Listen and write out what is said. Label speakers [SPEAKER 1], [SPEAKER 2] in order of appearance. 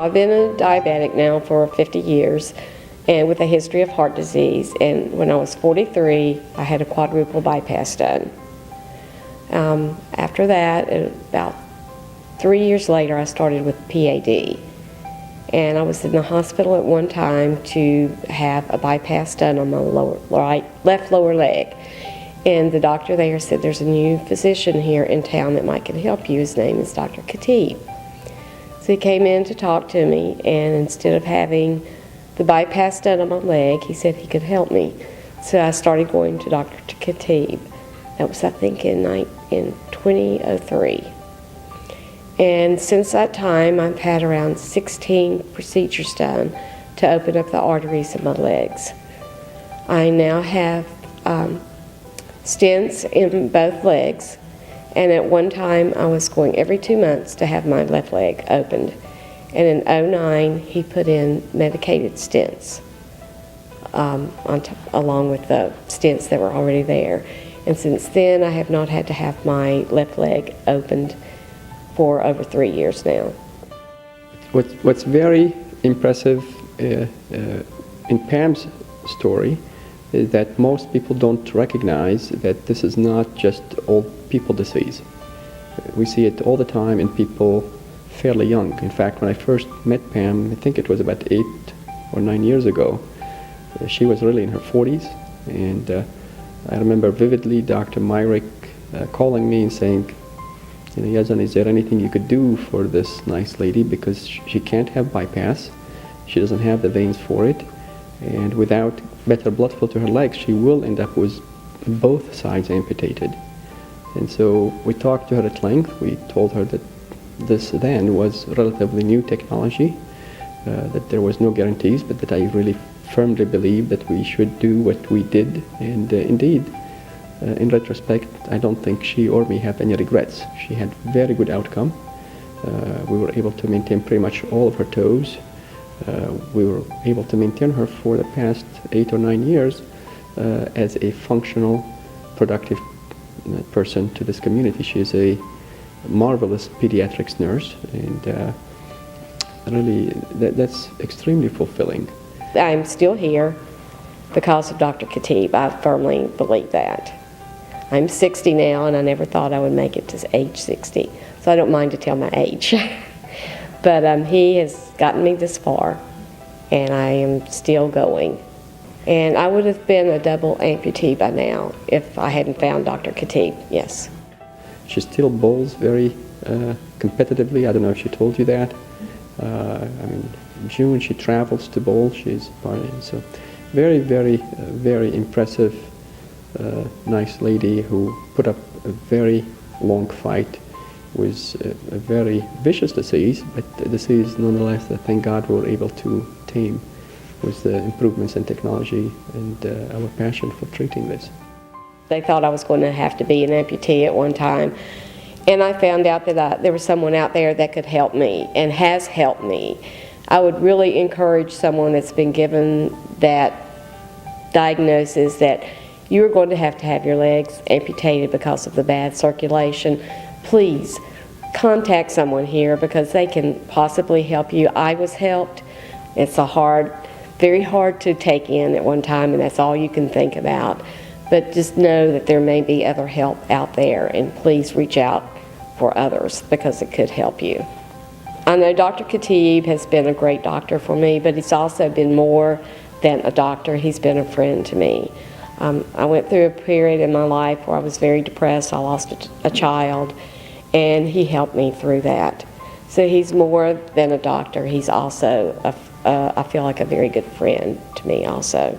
[SPEAKER 1] I've been a diabetic now for 50 years and with a history of heart disease, and when I was 43 I had a quadruple bypass done. After that, about 3 years later, I started with PAD, and I was in the hospital at one time to have a bypass done on my left lower leg, and the doctor there said there's a new physician here in town that might can help you. His name is Dr. Khatib. So he came in to talk to me, and instead of having the bypass done on my leg, he said he could help me. So I started going to Dr. Khatib. That was, I think, in 2003. And since that time, I've had around 16 procedures done to open up the arteries in my legs. I now have stents in both legs, and at one time I was going every 2 months to have my left leg opened. And in 2009, he put in medicated stents along with the stents that were already there. And since then, I have not had to have my left leg opened for over 3 years now.
[SPEAKER 2] What's very impressive in Pam's story is that most people don't recognize that this is not just old people disease. We see it all the time in people fairly young. In fact, when I first met Pam, I think it was about 8 or 9 years ago, she was really in her 40s, and I remember vividly Dr. Myrick calling me and saying, Yazan, is there anything you could do for this nice lady, because she can't have bypass, she doesn't have the veins for it, and without better blood flow to her legs, she will end up with both sides amputated. And so we talked to her at length. We told her that this then was relatively new technology, that there was no guarantees, but that I really firmly believe that we should do what we did, and indeed, in retrospect, I don't think she or me have any regrets. She had very good outcome. We were able to maintain pretty much all of her toes. We were able to maintain her for the past 8 or 9 years as a functional, productive person to this community. She is a marvelous pediatrics nurse, and really that's extremely fulfilling.
[SPEAKER 1] I'm still here because of Dr. Khatib. I firmly believe that. I'm 60 now, and I never thought I would make it to age 60, so I don't mind to tell my age. But he has gotten me this far, and I am still going. And I would have been a double amputee by now if I hadn't found Dr. Khatib, yes.
[SPEAKER 2] She still bowls very competitively. I don't know if she told you that. I mean, in June she travels to bowl. She's partying. So very, very impressive, nice lady who put up a very long fight with a very vicious disease, but a disease nonetheless that, thank God, we were able to tame with the improvements in technology and our passion for treating this.
[SPEAKER 1] They thought I was going to have to be an amputee at one time, and I found out that there was someone out there that could help me and has helped me. I would really encourage someone that's been given that diagnosis that you're going to have your legs amputated because of the bad circulation. Please contact someone here because they can possibly help you. I was helped. It's very hard to take in at one time, and that's all you can think about. But just know that there may be other help out there, and please reach out for others because it could help you. I know Dr. Khatib has been a great doctor for me, but he's also been more than a doctor. He's been a friend to me. I went through a period in my life where I was very depressed. I lost a child, and he helped me through that. So he's more than a doctor. He's also, I feel like, a very good friend to me also.